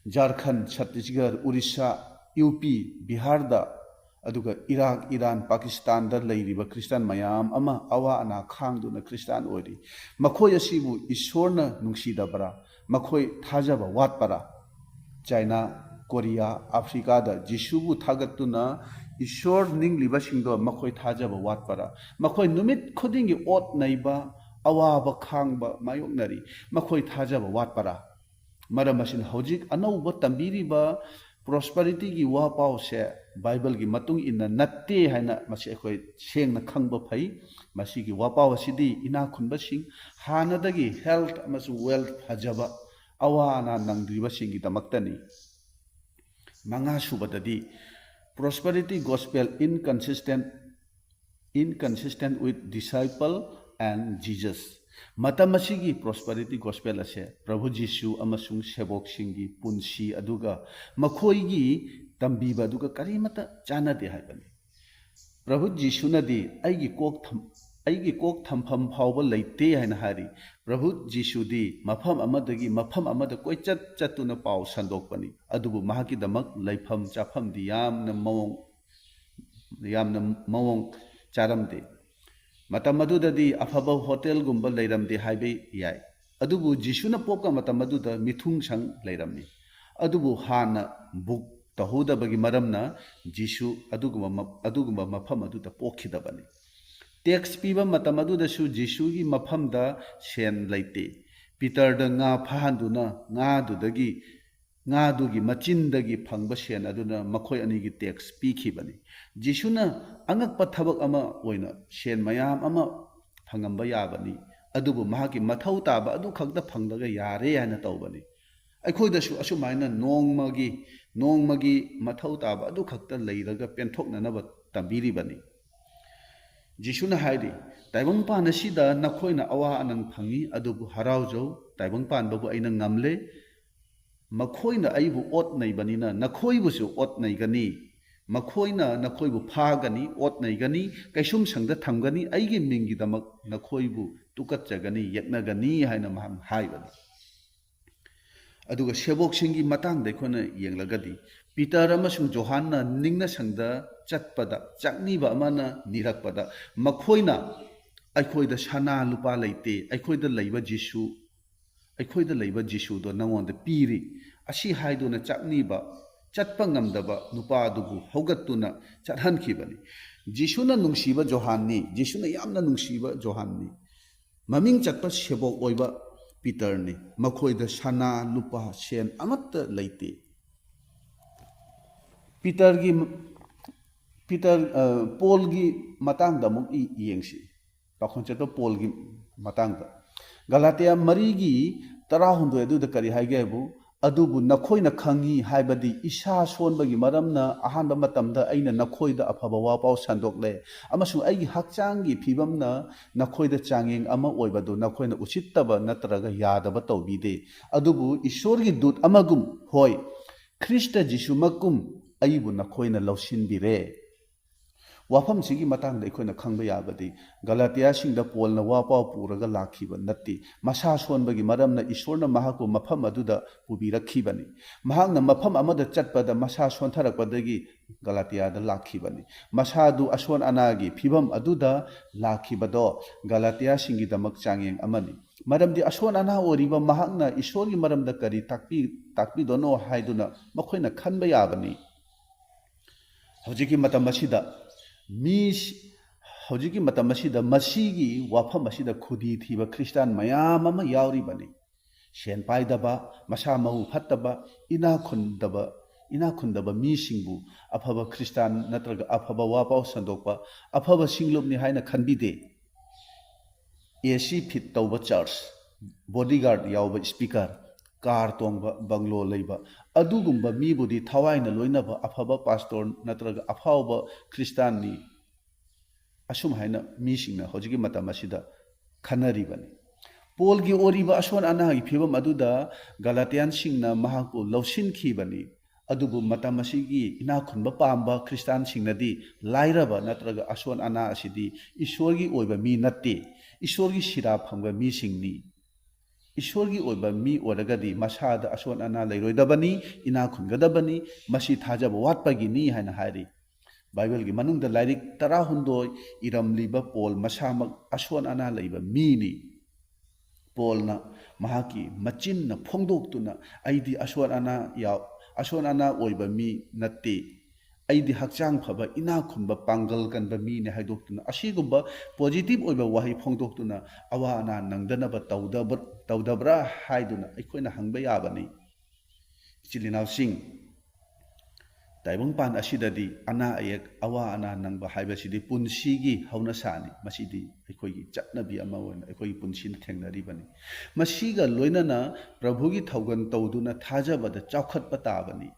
ꯖꯥꯔꯈꯟ ꯁꯠꯇꯤꯁꯒꯔ ꯎꯔꯤꯁꯥ ꯌꯨꯄꯤ ꯕꯤꯍꯥꯔꯗ ꯑꯗꯨꯒ ꯏꯔꯥꯛ ꯏꯔꯥꯟ ꯄꯥꯀꯤꯁꯇꯥꯟꯗ ꯂꯩꯔꯤꯕ ꯈ꯭ꯔꯤꯁꯇꯥꯟ ꯃꯌꯥꯝ ꯑꯃ ꯑꯋꯥ ꯑꯅꯥ ꯈꯥꯡꯗꯨꯅ ꯈ꯭ꯔꯤꯁꯇꯥꯟ ꯑꯣꯏꯔꯤ ꯃꯈꯣꯏ ꯑꯁꯤꯕꯨ ꯏꯁꯣꯔꯅ ꯅꯨꯡꯁꯤꯗꯕ꯭ꯔꯥ ꯃꯈꯣꯏ ꯊꯥꯖꯕ ꯋꯥꯠꯄꯔꯥ ꯆꯥꯏꯅꯥ ꯀꯣꯔꯤꯌꯥ ꯑꯐ꯭ꯔꯤꯀꯥꯗ ꯖꯤꯁꯨꯕꯨ ꯊꯥꯒꯠꯇꯨꯅ ꯏꯁꯣꯔ ꯅꯤꯡꯂꯤꯕꯁꯤꯡꯗꯣ ꯃꯈꯣꯏ ꯊꯥꯖꯕ ꯋꯥꯠꯄꯔꯥ ꯃꯈꯣꯏ ꯅꯨꯃꯤꯠ ꯈꯨꯗꯤꯡꯒꯤ ꯑꯣꯠ ꯅꯩꯕ ꯑꯋꯥꯕ ꯈꯥꯡꯕ ꯃꯥꯌꯣꯛꯅꯔꯤ ꯃꯈꯣꯏ ꯊꯥꯖꯕ ꯋꯥꯠꯄꯔꯥ ꯃꯔꯝ ꯑꯁꯤꯅ ꯍꯧꯖꯤꯛ ꯑꯅꯧꯕ ꯇꯝꯕꯤꯔꯤꯕ ꯄ꯭ꯔꯣꯁꯄꯔꯤꯇꯤꯒꯤ ꯋꯥ ꯄꯥꯎꯁꯦ ꯕꯥꯏꯕꯜꯒꯤ ꯃꯇꯨꯡ ꯏꯟꯅ ꯅꯠꯇꯦ ꯍꯥꯏꯅ ꯃꯁꯤ ꯑꯩꯈꯣꯏ ꯁꯦꯡꯅ ꯈꯪꯕ ꯐꯩ ꯃꯁꯤꯒꯤ ꯋꯥꯄꯥꯎ ꯑꯁꯤꯗꯤ ꯏꯅꯥꯈꯨꯟꯕꯁꯤꯡ ꯍꯥꯟꯅꯗꯒꯤ ꯍꯦꯜꯊ ꯑꯃꯁꯨꯡ ꯋꯦꯜꯊ ꯐꯖꯕ ꯑꯋꯥ ꯑꯅꯥ ꯅꯪꯗ꯭ꯔꯤꯕꯁꯤꯡꯒꯤꯗꯃꯛꯇꯅꯤ ꯃꯉꯥꯁꯨꯕꯗꯗꯤ prosperity gospel ꯏꯟꯀꯟꯁꯤꯁꯇꯦꯟꯠ with ꯗꯤꯁꯥꯏꯄꯜ and Jesus ꯃꯇꯝ ꯑꯁꯤꯒꯤ ꯄ꯭ꯔꯣꯁꯄꯔꯤꯇꯤ ꯒꯣꯁꯄꯦꯜ ꯑꯁꯦ ꯄ꯭ꯔꯚꯨ ꯖꯤꯁꯨ ꯑꯃꯁꯨꯡ ꯁꯦꯕꯣꯛꯁꯤꯡꯒꯤ ꯄꯨꯟꯁꯤ ꯑꯗꯨꯒ ꯃꯈꯣꯏꯒꯤ ꯇꯝꯕꯤꯕ ꯑꯗꯨꯒ ꯀꯔꯤꯃꯠꯇ ꯆꯥꯟꯅꯗꯦ ꯍꯥꯏꯕꯅꯤ ꯄ꯭ꯔꯚꯨ ꯖꯤꯁꯨꯅꯗꯤ ꯑꯩꯒꯤ ꯀꯣꯛ ꯊꯝꯐꯝ ꯐꯥꯎꯕ ꯂꯩꯇꯦ ꯍꯥꯏꯅ ꯍꯥꯏꯔꯤ ꯄ꯭ꯔꯚꯨ ꯖꯤꯁꯨꯗꯤ ꯃꯐꯝ ꯑꯃꯗꯒꯤ ꯃꯐꯝ ꯑꯃꯗ ꯀꯣꯏꯆꯠ ꯆꯠꯇꯨꯅ ꯄꯥꯎ ꯁꯟꯗꯣꯛꯄꯅꯤ ꯑꯗꯨꯕꯨ ꯃꯍꯥꯛꯀꯤꯗꯃꯛ ꯂꯩꯐꯝ ꯆꯥꯐꯝꯗꯤ ꯌꯥꯝꯅ ꯃꯑꯣꯡ ꯆꯥꯔꯝꯗꯦ ꯃꯇꯝ ꯑꯗꯨꯗꯗꯤ ꯑꯐꯕ ꯍꯣꯇꯦꯜꯒꯨꯝꯕ ꯂꯩꯔꯝꯗꯦ ꯍꯥꯏꯕ ꯌꯥꯏ ꯑꯗꯨꯕꯨ ꯖꯤꯁꯨꯅ ꯄꯣꯛꯄ ꯃꯇꯝ ꯑꯗꯨꯗ ꯃꯤꯊꯨꯡ ꯁꯪ ꯂꯩꯔꯝꯃꯤ ꯑꯗꯨꯕꯨ ꯍꯥꯟꯅ ꯕꯨꯛ ꯇꯧꯍꯧꯗꯕꯒꯤ ꯃꯔꯝꯅ ꯖꯤꯁꯨ ꯑꯗꯨꯒꯨꯝꯕ ꯃꯐꯝ ꯑꯗꯨꯗ ꯄꯣꯛꯈꯤꯗꯕꯅꯤ ꯇꯦꯛꯁ ꯄꯤꯕ ꯃꯇꯝ ꯑꯗꯨꯗꯁꯨ ꯖꯤꯁꯨꯒꯤ ꯃꯐꯝꯗ ꯁꯦꯟ ꯂꯩꯇꯦ ꯄꯤꯇꯔꯗ ꯉꯥ ꯐꯥꯍꯟꯗꯨꯅ ꯉꯥꯗꯨꯒꯤ ꯃꯆꯤꯟꯗꯒꯤ ꯐꯪꯕ ꯁꯦꯟ ꯑꯗꯨꯅ ꯃꯈꯣꯏ ꯑꯅꯤꯒꯤ ꯇꯦꯛꯁ ꯄꯤꯈꯤꯕꯅꯤ ꯖꯤꯁꯨꯅ ꯑꯉꯛꯄ ꯊꯕꯛ ꯑꯃ ꯑꯣꯏꯅ ꯁꯦꯟ ꯃꯌꯥꯝ ꯑꯃ ꯐꯪꯉꯝꯕ ꯌꯥꯕꯅꯤ ꯑꯗꯨꯕꯨ ꯃꯍꯥꯛꯀꯤ ꯃꯊꯧ ꯇꯥꯕ ꯑꯗꯨ ꯈꯛꯇ ꯐꯪꯂꯒ ꯌꯥꯔꯦ ꯍꯥꯏꯅ ꯇꯧꯕꯅꯤ ꯑꯩꯈꯣꯏꯗꯁꯨ ꯑꯁꯨꯃꯥꯏꯅ ꯅꯣꯡꯃꯒꯤ ꯃꯊꯧ ꯇꯥꯕ ꯑꯗꯨ ꯈꯛꯇ ꯂꯩꯔꯒ ꯄꯦꯟꯊꯣꯛꯅꯅꯕ ꯇꯝꯕꯤꯔꯤꯕꯅꯤ ꯖꯤꯁꯨꯅ ꯍꯥꯏꯔꯤ ꯇꯥꯏꯕꯪꯄꯥꯟ ꯑꯁꯤꯗ ꯅꯈꯣꯏꯅ ꯑꯋꯥ ꯑꯅꯪ ꯐꯪꯉꯤ ꯑꯗꯨꯕꯨ ꯍꯔꯥꯎꯖꯧ ꯇꯥꯏꯕꯪꯄꯥꯟꯕꯕꯨ ꯑꯩꯅ ꯉꯝꯂꯦ ꯃꯈꯣꯏꯅ ꯑꯩꯕꯨ ꯑꯣꯠ ꯅꯩꯕꯅꯤꯅ ꯅꯈꯣꯏꯕꯨꯁꯨ ꯑꯣꯠ ꯅꯩꯒꯅꯤ ꯃꯈꯣꯏꯅ ꯅꯈꯣꯏꯕꯨ ꯐꯥꯒꯅꯤ ꯑꯣꯠ ꯅꯩꯒꯅꯤ ꯀꯩꯁꯨꯝꯁꯪꯗ ꯊꯝꯒꯅꯤ ꯑꯩꯒꯤ ꯃꯤꯡꯒꯤꯗꯃꯛ ꯅꯈꯣꯏꯕꯨ ꯇꯨꯀꯠꯆꯒꯅꯤ ꯌꯦꯛꯅꯒꯅꯤ ꯍꯥꯏꯅ ꯃꯍꯥꯛꯅ ꯍꯥꯏꯕꯅꯤ ꯑꯗꯨꯒ ꯁꯦꯕꯣꯛꯁꯤꯡꯒꯤ ꯃꯇꯥꯡꯗ ꯑꯩꯈꯣꯏꯅ ꯌꯦꯡꯂꯒꯗꯤ ꯄꯤꯇꯔ ꯑꯃꯁꯨꯡ ꯖꯣꯍꯥꯟꯅ ꯅꯤꯡꯅꯁꯪꯗ ꯆꯠꯄꯗ ꯆꯥꯛꯅꯤꯕ ꯑꯃꯅ ꯅꯤꯔꯛꯄꯗ ꯃꯈꯣꯏꯅ ꯑꯩꯈꯣꯏꯗ ꯁꯅꯥ ꯂꯨꯄꯥ ꯂꯩꯇꯦ ꯑꯩꯈꯣꯏꯗ ꯂꯩꯕ ꯖꯤꯁꯨꯗꯣ ꯅꯉꯣꯟꯗ ꯄꯤꯔꯤ ꯑꯁꯤ ꯍꯥꯏꯗꯨꯅ ꯆꯥꯛꯅꯤꯕ ꯆꯠꯄ ꯉꯝꯗꯕ ꯅꯨꯄꯥ ꯑꯗꯨꯕꯨ ꯍꯧꯒꯠꯇꯨꯅ ꯆꯠꯍꯟꯈꯤꯕꯅꯤ ꯖꯤꯁꯨꯅ ꯅꯨꯡꯁꯤꯕ ꯖꯣꯍꯥꯟꯅꯤ ꯖꯤꯁꯨꯅ ꯌꯥꯝꯅ ꯅꯨꯡꯁꯤꯕ ꯖꯣꯍꯥꯟꯅꯤ ꯃꯃꯤꯡ ꯆꯠꯄ ꯁꯦꯕꯣꯛ ꯑꯣꯏꯕ ꯄꯤꯇꯔꯅꯤ ꯃꯈꯣꯏꯗ ꯁꯅꯥ ꯂꯨꯄꯥ ꯁꯦꯟ ꯑꯃꯠꯇ ꯂꯩꯇꯦ ꯄꯣꯜꯒꯤ ꯃꯇꯥꯡꯗ ꯑꯃꯨꯛ ꯌꯦꯡꯁꯤ ꯄꯥꯈꯣꯟ ꯆꯠꯄ ꯄꯣꯜꯒꯤ ꯃꯇꯥꯡꯗ ꯒꯂꯥꯇꯤꯌꯥ 4:11 ꯑꯗꯨꯗ ꯀꯔꯤ ꯍꯥꯏꯒꯦ ꯍꯥꯏꯕꯨ ꯑꯗꯨꯕꯨ नखोइना खंगी हाइबदि इसा सोनबगी मरमना अहानबा मतमदा अइना नखोइदा अफबा वापाउ संदोकले अमसुंग अइगी हक्चांगी फिबमना नखोइदा चांगेंग अमा ओइबदु नखोइना उचितबा नत्रगा यादबा तौबीदे अदुबु ईश्वरगी दूत अमगुम होय ख्रिस्ट जिसुमकुम अइबु नखोइना लौसिनबिरे वाफम सिगी मतंग अखोइना खंगबा याबदि गलातिया सिंगदा पोलना वापाउ पुरगा लाखिबा नत्ति मसा सोनबगी मरमना ईश्वरना महाकु मफम अदुदा पुबिरखिबनि महांगना मफम अमदा चटपदा मसा सोनथरकपदगी गलातियादा लाखिबनि मसादु असोन अनागी फिबम अदुदा लाखिबदो गलातिया सिंगी दमक चांगेंग अमनि मरमदि असोन अना ओरिबा महांगना ईश्वरगी मरमदा करी ताकपीदोनो हाइदुना मखोइना खनबा याबनि हौजिकी मतम असिदा हौजिकी मतम असिदा मसीगी वाफम असिदा खुदी थीबा ख्रिस्टान मयाम अमा यावरिबनि सेन पाइदबा मसा महु फत्तबा इना खुंदबा मीसिंगबु अफबा ख्रिस्टान नत्रगा अफबा वापाउ संदोकपा अफबा सिंगलुपनि हाइना खनबिदे एसी फिट तौबा चर्च बॉडीगार्ड यावबा स्पीकर कार तोंबा बंगलो लेबा अदुगुंबा मीबुदी थवाइना लोइनबा अफबा पास्टर नत्रगा अफावबा ख्रिस्टाननी असुम हाइना मीसिंगना हौजिकी मतम असिदा खनरिबनि पोलगी ओरिबा असोन अनागी फिबम अदुदा गलातियान सिंगना महाकु लौसिनखिबनि अदुबु मतम असिगी इना खुनबा पांबा ख्रिस्टान सिंगनदी लाइरबा नत्रगा असोन अना असिदी ईश्वरगी ओइबा मी नत्ते ईश्वरगी सिरा फंगबा मी सिंगनी ईश्वरगी ओइबा मी ओरगदी मसादा असोन अना लेरोइदबनी इना खुनगदबनी मसी थाजबा वाटपगिनी हाइना हाइरि बाइबल की मनुंग द लाइरिक 19 इरमलिबा पोल मसामक असोन अना लेबा मीनी पोलना महाकी मचिन फोंदोक्तुना आइदी असोन अना ओइबा मी नत्ते आइदी हक्चांग फबा इना खुनबा पांगल कनबा मी ने हाइदोक्तुना असिगुंबा पॉजिटिव ओइबा वाही फोंदोक्तुना अवा अना नंगदनबा तौदबरा हाइदुना अखोइना हंगबा याबनी चिलिनाव सिंह ताइबंगपान असिददी अना अयक अवा अना नंगबा हाइबसिदी पुनसीगी हौनसानी मसिदी अखोइगी चटनबी अमा ओइना अखोइगी पुनसीन थेंगनरिबनी मसिगा लोइनना प्रभुगी थौगन तौदुना थाजबदा चौखटपा ताबनी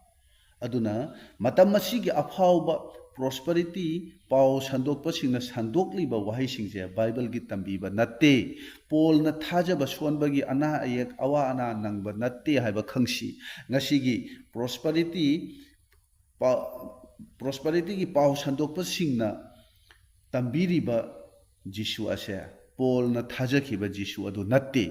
अदुना मतम मसिगी अफावबा प्रोस्पेरिटी पाव संदोकपसिंगना संदोकलिबा वाहिसिंगजे बाइबल की तंबीबा नत्ते पोलना थाजबा सोनबगी अना अयक अवा अना नंगबा नत्ते हाइबा खंगसी ngasiगी प्रोस्पेरिटी की पाव संदोकपसिंगना तंबीरिबा जिसु असे पोलना थाजखिबा जिसु अदु नत्ते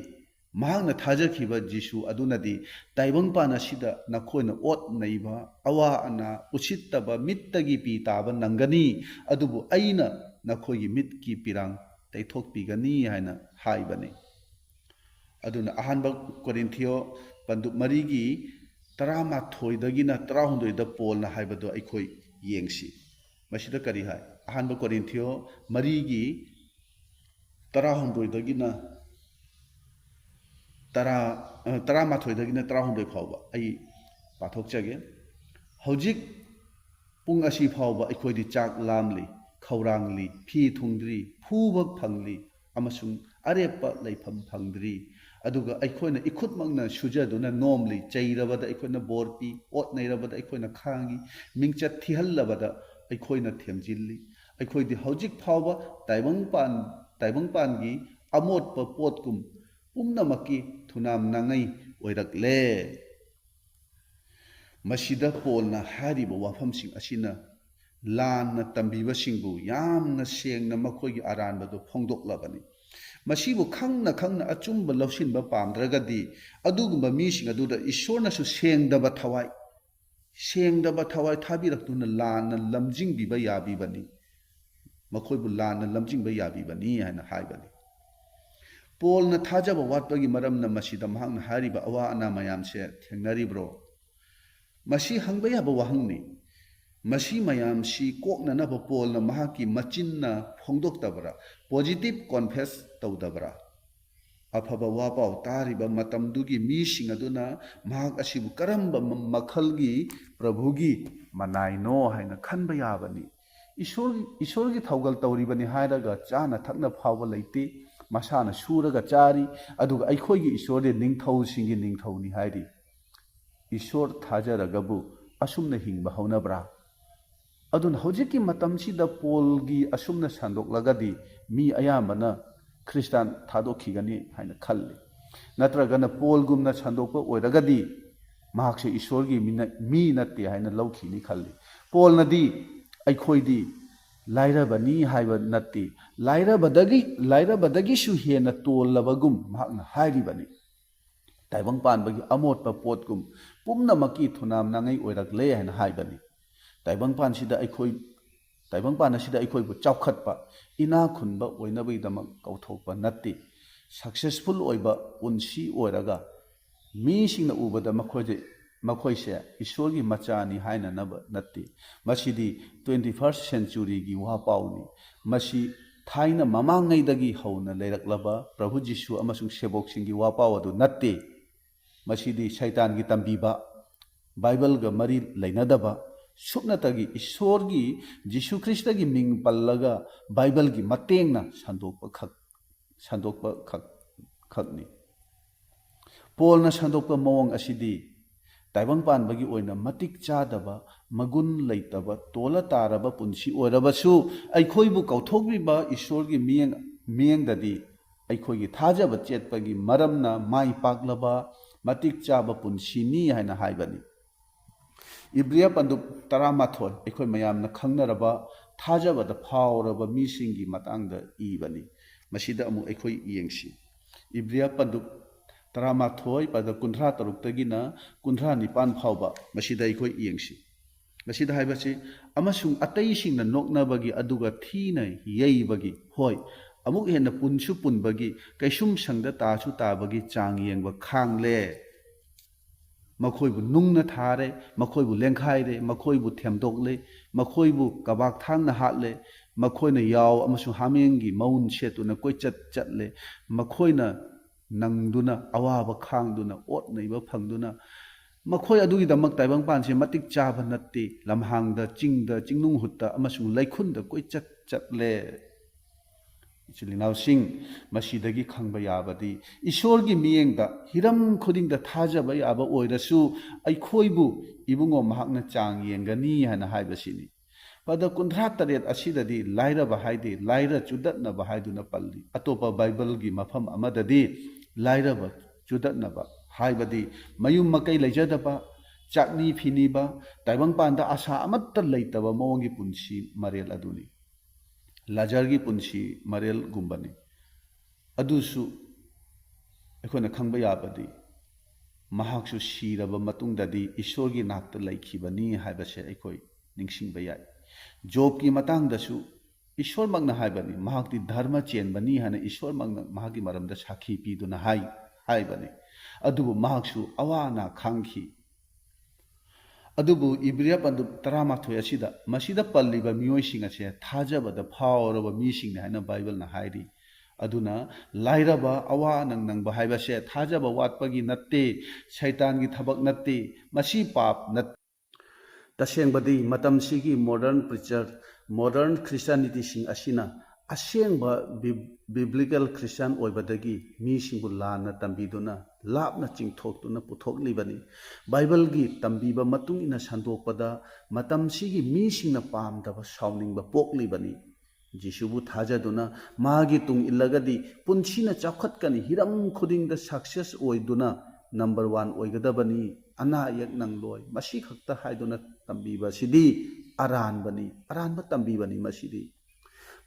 महांगना थाजखिबा जिसु अदुनदी ताइबंगपान असिदा नखोइना ओत नैबा अवा अना उचितबा मित्तगी पी ताबा नंगनी अदुबु अइना नखोइगी मित्की पिरांग तैथोकपिगनी हाइना हाइबनी ꯑꯗꯨꯅ ꯑꯍꯥꯟꯕ ꯀꯣꯔꯤꯟꯊꯤꯌꯣ ꯄꯟꯗꯨꯞ ꯃꯔꯤꯒꯤ 18ꯗꯒꯤꯅ 16ꯗ ꯄꯣꯜꯅ ꯍꯥꯏꯕꯗꯣ ꯑꯩꯈꯣꯏ ꯌꯦꯡꯁꯤ ꯃꯁꯤꯗ ꯀꯔꯤ ꯍꯥꯏ ꯑꯍꯥꯟꯕ ꯀꯣꯔꯤꯟꯊꯤꯌꯣ ꯃꯔꯤꯒꯤ 18ꯗꯒꯤꯅ 18ꯗꯒꯤꯅ 16 ꯐꯥꯎꯕ ꯑꯩ ꯄꯥꯊꯣꯛꯆꯒꯦ ꯍꯧꯖꯤꯛ ꯄꯨꯡ ꯑꯁꯤ ꯐꯥꯎꯕ ꯑꯩꯈꯣꯏꯗꯤ ꯆꯥꯛ ꯂꯥꯝꯂꯤ ꯈꯧꯔꯥꯡꯂꯤ ꯐꯤ ꯊꯨꯡꯗ꯭ꯔꯤ ꯐꯨꯕ ꯐꯪꯂꯤ ꯑꯃꯁꯨꯡ ꯑꯔꯦꯞꯄ ꯂꯩꯐꯝ ꯐꯪꯗ꯭ꯔꯤ ꯑꯗꯨꯒ ꯑꯩꯈꯣꯏꯅ ꯏꯈꯨꯠꯃꯛꯅ ꯁꯨꯖꯗꯨꯅ ꯅꯣꯝꯂꯤ ꯆꯩꯔꯕꯗ ꯑꯩꯈꯣꯏꯅ ꯕꯣꯔ ꯄꯤ ꯑꯣꯠ ꯅꯩꯔꯕꯗ ꯑꯩꯈꯣꯏꯅ ꯈꯥꯡꯉꯤ ꯃꯤꯡꯆꯠ ꯊꯤꯍꯜꯂꯕꯗ ꯑꯩꯈꯣꯏꯅ ꯊꯦꯝꯖꯤꯜꯂꯤ ꯑꯩꯈꯣꯏꯗꯤ ꯍꯧꯖꯤꯛ ꯐꯥꯎꯕ ꯇꯥꯏꯕꯪꯄꯥꯟꯒꯤ ꯑꯃꯣꯠꯄ ꯄꯣꯠꯀꯨꯝ ꯄꯨꯝꯅꯃꯛꯀꯤ ꯊꯨꯅꯥꯝ ꯅꯥꯉꯩ ꯑꯣꯏꯔꯛꯂꯦ ꯃꯁꯤꯗ ꯄꯣꯜꯅ ꯍꯥꯏꯔꯤꯕ ꯋꯥꯐꯝꯁꯤꯡ ꯑꯁꯤꯅ ꯂꯥꯟꯅ ꯇꯝꯕꯤꯕꯁꯤꯡꯕꯨ ꯌꯥꯝꯅ ꯁꯦꯡꯅ ꯃꯈꯣꯏꯒꯤ ꯑꯔꯥꯟꯕꯗꯨ ꯐꯣꯡꯗꯣꯛꯂꯕꯅꯤ ꯃꯁꯤꯕꯨ ꯈꯪꯅ ꯈꯪꯅ ꯑꯆꯨꯝꯕ ꯂꯧꯁꯤꯟꯕ ꯄꯥꯝꯗ꯭ꯔꯒꯗꯤ ꯑꯗꯨꯒꯨꯝꯕ ꯃꯤꯁꯤꯡ ꯑꯗꯨꯗ ꯏꯁꯣꯔꯅꯁꯨ ꯁꯦꯡꯗꯕ ꯊꯋꯥꯏ ꯊꯥꯕꯤꯔꯛꯇꯨꯅ ꯂꯥꯟꯅ ꯂꯝꯖꯤꯡꯕꯤꯕ ꯌꯥꯕꯤꯕꯅꯤ ꯃꯈꯣꯏꯕꯨ ꯂꯥꯟꯅ ꯂꯝꯖꯤꯡꯕ ꯌꯥꯕꯤꯕꯅꯤ ꯍꯥꯏꯅ ꯍꯥꯏꯕꯅꯤ ꯄꯣꯜꯅ ꯊꯥꯖꯕ ꯋꯥꯠꯄꯒꯤ ꯃꯔꯝꯅ ꯃꯁꯤꯗ ꯃꯍꯥꯛꯅ ꯍꯥꯏꯔꯤꯕ ꯑꯋꯥ ꯑꯅꯥ ꯃꯌꯥꯝꯁꯦ ꯊꯦꯡꯅꯔꯤꯕ꯭ꯔꯣ ꯃꯁꯤ ꯍꯪꯕ ꯌꯥꯕ ꯋꯥꯍꯪꯅꯤ ꯃꯁꯤ ꯃꯌꯥꯝꯁꯤ ꯀꯣꯛꯅꯅꯕ ꯄꯣꯜꯅ ꯃꯍꯥꯛꯀꯤ ꯃꯆꯤꯟꯅ ꯐꯣꯡꯗꯣꯛꯇꯕ꯭ꯔꯥ ꯄꯣꯖꯤꯇꯤꯚ ꯀꯣꯟꯐꯦꯁ ꯇꯧꯗꯕ꯭ꯔꯥ ꯑꯐꯕ ꯋꯥ ꯄꯥꯎ ꯇꯥꯔꯤꯕ ꯃꯇꯝꯗꯨꯒꯤ ꯃꯤꯁꯤꯡ ꯑꯗꯨꯅ ꯃꯍꯥꯛ ꯑꯁꯤꯕꯨ ꯀꯔꯝꯕ ꯃꯈꯜꯒꯤ ꯄ꯭ꯔꯚꯨꯒꯤ ꯃꯅꯥꯏꯅꯣ ꯍꯥꯏꯅ ꯈꯟꯕ ꯌꯥꯕꯅꯤ ꯏꯁꯣꯔꯒꯤ ꯊꯧꯒꯜ ꯇꯧꯔꯤꯕꯅꯤ ꯍꯥꯏꯔꯒ ꯆꯥꯅ ꯊꯛꯅ ꯐꯥꯎꯕ ꯂꯩꯇꯦ ꯃꯁꯥꯅ ꯁꯨꯔꯒ ꯆꯥꯔꯤ ꯑꯗꯨꯒ ꯑꯩꯈꯣꯏꯒꯤ ꯏꯁꯣꯔꯗꯤ ꯅꯤꯡꯊꯧꯁꯤꯡꯒꯤ ꯅꯤꯡꯊꯧꯅꯤ ꯍꯥꯏꯔꯤ ꯏꯁꯣꯔ ꯊꯥꯖꯔꯒꯕꯨ ꯑꯁꯨꯝꯅ ꯍꯤꯡꯕ ꯍꯧꯅꯕ꯭ꯔꯥ ꯑꯗꯨꯅ ꯍꯧꯖꯤꯛꯀꯤ ꯃꯇꯝꯁꯤꯗ ꯄꯣꯜꯒꯤ ꯑꯁꯨꯝꯅ ꯁꯟꯗꯣꯛꯂꯒꯗꯤ ꯃꯤ ꯑꯌꯥꯝꯕꯅ ꯈ꯭ꯔꯤꯁꯇꯥꯟ ꯊꯥꯗꯣꯛꯈꯤꯒꯅꯤ ꯍꯥꯏꯅ ꯈꯜꯂꯤ ꯅꯠꯇ꯭ꯔꯒꯅ ꯄꯣꯜꯒꯨꯝꯅ ꯁꯟꯗꯣꯛꯄ ꯑꯣꯏꯔꯒꯗꯤ ꯃꯍꯥꯛꯁꯦ ꯏꯁꯣꯔꯒꯤ ꯃꯤ ꯅꯠꯇꯦ ꯍꯥꯏꯅ ꯂꯧꯈꯤꯅꯤ ꯈꯜꯂꯤ ꯄꯣꯜꯅꯗꯤ ꯑꯩꯈꯣꯏꯗꯤ ꯂꯥꯏꯔꯕꯅꯤ ꯍꯥꯏꯕ ꯅꯠꯇꯦ ꯂꯥꯏꯔꯕꯗꯒꯤꯁꯨ ꯍꯦꯟꯅ ꯇꯣꯜꯂꯕꯒꯨꯝ ꯃꯍꯥꯛꯅ ꯍꯥꯏꯔꯤꯕꯅꯤ ꯇꯥꯏꯕꯪ ꯄꯥꯟꯕꯒꯤ ꯑꯃꯣꯠꯄ ꯄꯣꯠꯀꯨꯝ ꯄꯨꯝꯅꯃꯛꯀꯤ ꯊꯨꯅꯥꯝ ꯅꯥꯉꯩ ꯑꯣꯏꯔꯛꯂꯦ ꯍꯥꯏꯅ ꯍꯥꯏꯕꯅꯤ ꯇꯥꯏꯕꯪꯄꯥꯟ ꯑꯁꯤꯗ ꯑꯩꯈꯣꯏꯕꯨ ꯆꯥꯎꯈꯠꯄ ꯏꯅꯥ ꯈꯨꯟꯕ ꯑꯣꯏꯅꯕꯒꯤꯗꯃꯛ ꯀꯧꯊꯣꯛꯄ ꯅꯠꯇꯦ ꯁꯛꯁꯦꯁꯐꯨꯜ ꯑꯣꯏꯕ ꯄꯨꯟꯁꯤ ꯑꯣꯏꯔꯒ ꯃꯤꯁꯤꯡꯅ ꯎꯕꯗ ꯃꯈꯣꯏꯁꯦ ꯏꯁꯣꯔꯒꯤ ꯃꯆꯥꯅꯤ ꯍꯥꯏꯅꯅꯕ ꯅꯠꯇꯦ ꯃꯁꯤꯗꯤ 21st ꯁꯦꯟꯆꯨꯔꯤꯒꯤ ꯋꯥ ꯄꯥꯎꯅꯤ ꯃꯁꯤ ꯊꯥꯏꯅ ꯃꯃꯥꯡꯉꯩꯗꯒꯤ ꯍꯧꯅ ꯂꯩꯔꯛꯂꯕ ꯄ꯭ꯔꯚꯨ ꯖꯤꯁꯨ ꯑꯃꯁꯨꯡ ꯁꯦꯕꯣꯛꯁꯤꯡꯒꯤ ꯋꯥ ꯄꯥꯎ ꯑꯗꯨ ꯅꯠꯇꯦ ꯃꯁꯤꯗꯤ ꯁꯩꯇꯥꯟꯒꯤ ꯇꯝꯕꯤꯕ ꯕꯥꯏꯕꯜꯒ ꯃꯔꯤ ꯂꯩꯅꯗꯕ ꯁꯨꯞꯅꯇꯒꯤ ꯏꯁꯣꯔꯒꯤ ꯖꯤꯁꯨ ꯈ꯭ꯔꯤꯁꯇꯒꯤ ꯃꯤꯡ ꯄꯜꯂꯒ ꯕꯥꯏꯕꯜꯒꯤ ꯃꯇꯦꯡꯅ ꯁꯟꯗꯣꯛꯄ ꯈꯛꯅꯤ ꯄꯣꯜꯅ ꯁꯟꯗꯣꯛꯄ ꯃꯑꯣꯡ ꯑꯁꯤꯗꯤ ꯇꯥꯏꯕꯪ ꯄꯥꯟꯕꯒꯤ ꯑꯣꯏꯅ ꯃꯇꯤꯛ ꯆꯥꯗꯕ ꯃꯒꯨꯟ ꯂꯩꯇꯕ ꯇꯣꯜꯂ ꯇꯥꯔꯕ ꯄꯨꯟꯁꯤ ꯑꯣꯏꯔꯕꯁꯨ ꯑꯩꯈꯣꯏꯕꯨ ꯀꯧꯊꯣꯛꯂꯤꯕ ꯏꯁꯣꯔꯒꯤ ꯃꯤꯠꯌꯦꯡꯗꯗꯤ ꯑꯩꯈꯣꯏꯒꯤ ꯊꯥꯖꯕ ꯆꯦꯠꯄꯒꯤ ꯃꯔꯝꯅ ꯃꯥꯏ ꯄꯥꯛꯂꯕ ꯃꯇꯤꯛ ꯆꯥꯕ ꯄꯨꯟꯁꯤꯅꯤ ꯍꯥꯏꯅ ꯍꯥꯏꯕꯅꯤ ꯏꯕ꯭ꯔꯤꯌꯥ ꯄꯟꯗꯨꯞ 18 ꯑꯩꯈꯣꯏ ꯃꯌꯥꯝꯅ ꯈꯪꯅꯔꯕ ꯊꯥꯖꯕꯗ ꯐꯥꯎꯔꯕ ꯃꯤꯁꯤꯡꯒꯤ ꯃꯇꯥꯡꯗ ꯏꯕꯅꯤ ꯃꯁꯤꯗ ꯑꯃꯨꯛ ꯑꯩꯈꯣꯏ ꯌꯦꯡꯁꯤ ꯏꯕ꯭ꯔꯤꯌꯥ ꯄꯟꯗꯨꯞ 18 ꯄꯗ 63ꯗꯒꯤꯅ 59 ꯐꯥꯎꯕ ꯃꯁꯤꯗ ꯑꯩꯈꯣꯏ ꯌꯦꯡꯁꯤ ꯃꯁꯤꯗ ꯍꯥꯏꯕꯁꯤ ꯑꯃꯁꯨꯡ ꯑꯇꯩꯁꯤꯡꯅ ꯅꯣꯛꯅꯕꯒꯤ ꯑꯗꯨꯒ ꯊꯤꯅ ꯌꯩꯕꯒꯤ ꯍꯣꯏ ꯑꯃꯨꯛ ꯍꯦꯟꯅ ꯄꯨꯟꯁꯨ ꯄꯨꯟꯕꯒꯤ ꯀꯩꯁꯨꯝ ꯁꯪꯗ ꯇꯥꯁꯨ ꯇꯥꯕꯒꯤ ꯆꯥꯡ ꯌꯦꯡꯕ ꯈꯥꯡꯂꯦ ꯃꯈꯣꯏꯕꯨ ꯅꯨꯡꯅ ꯊꯥꯔꯦ ꯃꯈꯣꯏꯕꯨ ꯂꯦꯡꯈꯥꯏꯔꯦ ꯃꯈꯣꯏꯕꯨ ꯊꯦꯝꯗꯣꯛꯂꯦ ꯃꯈꯣꯏꯕꯨ ꯀꯕꯥꯛ ꯊꯥꯡꯅ ꯍꯥꯠꯂꯦ ꯃꯈꯣꯏꯅ ꯌꯥꯎ ꯑꯃꯁꯨꯡ ꯍꯥꯃꯦꯡꯒꯤ ꯃꯎꯟ ꯁꯦꯠꯇꯨꯅ ꯀꯣꯏꯆꯠ ꯆꯠꯂꯦ ꯃꯈꯣꯏꯅ ꯅꯪꯗꯨꯅ ꯑꯋꯥꯕ ꯈꯥꯡꯗꯨꯅ ꯑꯣꯠ ꯅꯩꯕ ꯐꯪꯗꯨꯅ ꯃꯈꯣꯏ ꯑꯗꯨꯒꯤꯗꯃꯛ ꯇꯥꯏꯕꯪꯄꯥꯟꯁꯦ ꯃꯇꯤꯛ ꯆꯥꯕ ꯅꯠꯇꯦ ꯂꯝꯍꯥꯡꯗ ꯆꯤꯡꯗ ꯆꯤꯡꯅꯨꯡꯍꯨꯠꯇ ꯑꯃꯁꯨꯡ ꯂꯩꯈꯨꯟꯗ ꯀꯣꯏꯆꯠ ꯆꯠꯂꯦ ꯏꯆꯤꯜ ꯏꯅꯥꯎꯁꯤꯡ ꯃꯁꯤꯗꯒꯤ ꯈꯪꯕ ꯌꯥꯕꯗꯤ ꯏꯁꯣꯔꯒꯤ ꯃꯤꯠꯌꯦꯡꯗ ꯍꯤꯔꯝ ꯈꯨꯗꯤꯡꯗ ꯊꯥꯖꯕ ꯌꯥꯕ ꯑꯣꯏꯔꯁꯨ ꯑꯩꯈꯣꯏꯕꯨ ꯏꯕꯨꯡꯉꯣ ꯃꯍꯥꯛꯅ ꯆꯥꯡ ꯌꯦꯡꯒꯅꯤ ꯍꯥꯏꯅ ꯍꯥꯏꯕꯁꯤꯅꯤ ꯄꯗ 68 ꯑꯁꯤꯗꯗꯤ ꯂꯥꯏꯔꯕ ꯍꯥꯏꯗꯤ ꯂꯥꯏꯔ ꯆꯨꯗꯠꯅꯕ ꯍꯥꯏꯗꯨꯅ ꯄꯜꯂꯤ ꯑꯇꯣꯞꯄ ꯕꯥꯏꯕꯜꯒꯤ ꯃꯐꯝ ꯑꯃꯗꯗꯤ ꯂꯥꯏꯔꯕ ꯆꯨꯗꯠꯅꯕ ꯍꯥꯏꯕꯗꯤ ꯃꯌꯨꯝ ꯃꯀꯩ ꯂꯩꯖꯗꯕ ꯆꯥꯛꯅꯤ ꯐꯤꯅꯤꯕ ꯇꯥꯏꯕꯪꯄꯥꯟꯗ ꯑꯁꯥ ꯑꯃꯠꯇ ꯂꯩꯇꯕ ꯃꯑꯣꯡꯒꯤ ꯄꯨꯟꯁꯤ ꯃꯔꯦꯜ ꯑꯗꯨꯅꯤ ꯂꯥꯖꯔꯒꯤ ꯄꯨꯟꯁꯤ ꯃꯔꯦꯜꯒꯨꯝꯕꯅꯤ ꯑꯗꯨꯁꯨ ꯑꯩꯈꯣꯏꯅ ꯈꯪꯕ ꯌꯥꯕꯗꯤ ꯃꯍꯥꯛꯁꯨ ꯁꯤꯔꯕ ꯃꯇꯨꯡꯗꯗꯤ ꯏꯁꯣꯔꯒꯤ ꯅꯥꯛꯇ ꯂꯩꯈꯤꯕꯅꯤ ꯍꯥꯏꯕꯁꯦ ꯑꯩꯈꯣꯏ ꯅꯤꯡꯁꯤꯡꯕ ꯌꯥꯏ ꯖꯣꯕꯀꯤ ꯃꯇꯥꯡꯗꯁꯨ ꯏꯁꯣꯔꯃꯛꯅ ꯍꯥꯏꯕꯅꯤ ꯃꯍꯥꯛꯇꯤ ꯙꯔꯃ ꯆꯦꯟꯕꯅꯤ ꯍꯥꯏꯅ ꯏꯁꯣꯔꯃꯛꯅ ꯃꯍꯥꯛꯀꯤ ꯃꯔꯝꯗ ꯁꯥꯈꯤ ꯄꯤꯗꯨꯅ ꯍꯥꯏ ꯍꯥꯏꯕꯅꯤ ꯑꯗꯨꯕꯨ ꯃꯍꯥꯛꯁꯨ ꯑꯋꯥ ꯑꯅꯥ ꯈꯥꯡꯈꯤ ꯑꯗꯨꯕꯨ ꯏꯕ꯭ꯔꯤꯌꯥ ꯄꯟꯗꯨꯞ 12 ꯑꯁꯤꯗ ꯃꯁꯤꯗ ꯄꯜꯂꯤꯕ ꯃꯤꯑꯣꯏꯁꯤꯡ ꯑꯁꯦ ꯊꯥꯖꯕꯗ ꯐꯥꯎꯔꯕ ꯃꯤꯁꯤꯡꯅꯤ ꯍꯥꯏꯅ ꯕꯥꯏꯕꯜꯅ ꯍꯥꯏꯔꯤ ꯑꯗꯨꯅ ꯂꯥꯏꯔꯕ ꯑꯋꯥ ꯑꯅꯥ ꯅꯪꯕ ꯍꯥꯏꯕꯁꯦ ꯊꯥꯖꯕ ꯋꯥꯠꯄꯒꯤ ꯅꯠꯇꯦ ꯁꯩꯇꯥꯟꯒꯤ ꯊꯕꯛ ꯅꯠꯇꯦ ꯃꯁꯤ ꯄꯥꯞ ꯅꯠꯇꯦ ꯇꯁꯦꯡꯕꯗꯤ ꯃꯇꯝꯁꯤꯒꯤ ꯃꯣꯗꯔꯟ ꯄ꯭ꯔꯤꯆꯔ ꯃꯣꯗꯔꯟ ꯈ꯭ꯔꯤꯁꯇ꯭ꯌꯥꯅꯤꯇꯤꯁꯤꯡ ꯑꯁꯤꯅ ꯑꯁꯦꯡꯕ ꯕꯤꯕ꯭ꯂꯤꯀꯦꯜ ꯈ꯭ꯔꯤꯁꯇ꯭ꯌꯥꯟ ꯑꯣꯏꯕꯗꯒꯤ ꯃꯤꯁꯤꯡꯕꯨ ꯂꯥꯟꯅ ꯇꯝꯕꯤꯗꯨꯅ ꯂꯥꯞꯅ ꯆꯤꯡꯊꯣꯛꯇꯨꯅ ꯄꯨꯊꯣꯛꯂꯤꯕꯅꯤ ꯕꯥꯏꯕꯜꯒꯤ ꯇꯝꯕꯤꯕ ꯃꯇꯨꯡ ꯏꯟꯅ ꯁꯟꯗꯣꯛꯄꯗ ꯃꯇꯝꯁꯤꯒꯤ ꯃꯤꯁꯤꯡꯅ ꯄꯥꯝꯗꯕ ꯁꯥꯎꯅꯤꯡꯕ ꯄꯣꯛꯂꯤꯕꯅꯤ ꯖꯤꯁꯨꯕꯨ ꯊꯥꯖꯗꯨꯅ ꯃꯥꯒꯤ ꯇꯨꯡ ꯏꯜꯂꯒꯗꯤ ꯄꯨꯟꯁꯤꯅ ꯆꯥꯎꯈꯠꯀꯅꯤ ꯍꯤꯔꯝ ꯈꯨꯗꯤꯡꯗ ꯁꯛꯁꯦꯁ ꯑꯣꯏꯗꯨꯅ ꯅꯝꯕꯔ 1 ꯑꯣꯏꯒꯗꯕꯅꯤ ꯑꯅꯥ ꯑꯌꯦꯛ ꯅꯪꯂꯣꯏ ꯃꯁꯤ ꯈꯛꯇ ꯍꯥꯏꯗꯨꯅ ꯇꯝꯕꯤꯕꯁꯤꯗꯤ ꯑꯔꯥꯟꯕ ꯇꯝꯕꯤꯕꯅꯤ ꯃꯁꯤꯗꯤ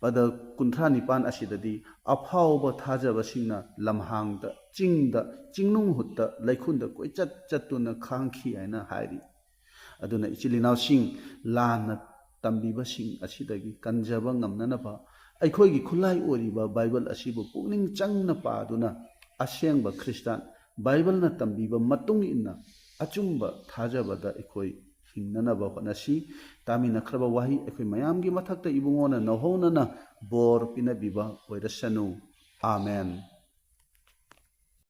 ꯄꯗ 39 ꯑꯁꯤꯗꯗꯤ ꯑꯐꯥꯎꯕ ꯊꯥꯖꯕꯁꯤꯡꯅ ꯂꯝꯍꯥꯡꯗ ꯆꯤꯡꯗ ꯆꯤꯡꯅꯨꯡꯍꯨꯠꯇ ꯂꯩꯈꯨꯟꯗ ꯀꯣꯏꯆꯠ ꯆꯠꯇꯨꯅ ꯈꯥꯡꯈꯤ ꯍꯥꯏꯅ ꯍꯥꯏꯔꯤ ꯑꯗꯨꯅ ꯏꯆꯤꯜ ꯏꯅꯥꯎꯁꯤꯡ ꯂꯥꯟꯅ ꯇꯝꯕꯤꯕꯁꯤꯡ ꯑꯁꯤꯗꯒꯤ ꯀꯟꯖꯕ ꯉꯝꯅꯅꯕ ꯑꯩꯈꯣꯏꯒꯤ ꯈꯨꯠꯂꯥꯏ ꯑꯣꯏꯔꯤꯕ ꯕꯥꯏꯕꯜ ꯑꯁꯤꯕꯨ ꯄꯨꯛꯅꯤꯡ ꯆꯪꯅ ꯄꯥꯗꯨꯅ ꯑꯁꯦꯡꯕ ꯈ꯭ꯔꯤꯁꯇꯥꯟ ꯕꯥꯏꯕꯜꯅ ꯇꯝꯕꯤꯕ ꯃꯇꯨꯡ ꯏꯟꯅ ꯑꯆꯨꯝꯕ ꯊꯥꯖꯕꯗ ꯑꯩꯈꯣꯏ ꯍꯤꯡꯅꯅꯕ ꯍꯣꯠꯅꯁꯤ ꯇꯥꯃꯤꯟꯅꯈ꯭ꯔꯕ ꯋꯥꯍꯩ ꯑꯩꯈꯣꯏ ꯃꯌꯥꯝꯒꯤ ꯃꯊꯛꯇ ꯏꯕꯨꯡꯉꯣꯅ ꯅꯧꯍꯧꯅꯅ ꯕꯣꯔ ꯄꯤꯅꯕꯤꯕ ꯑꯣꯏꯔꯁꯅꯨ ꯑꯥꯃꯦꯟ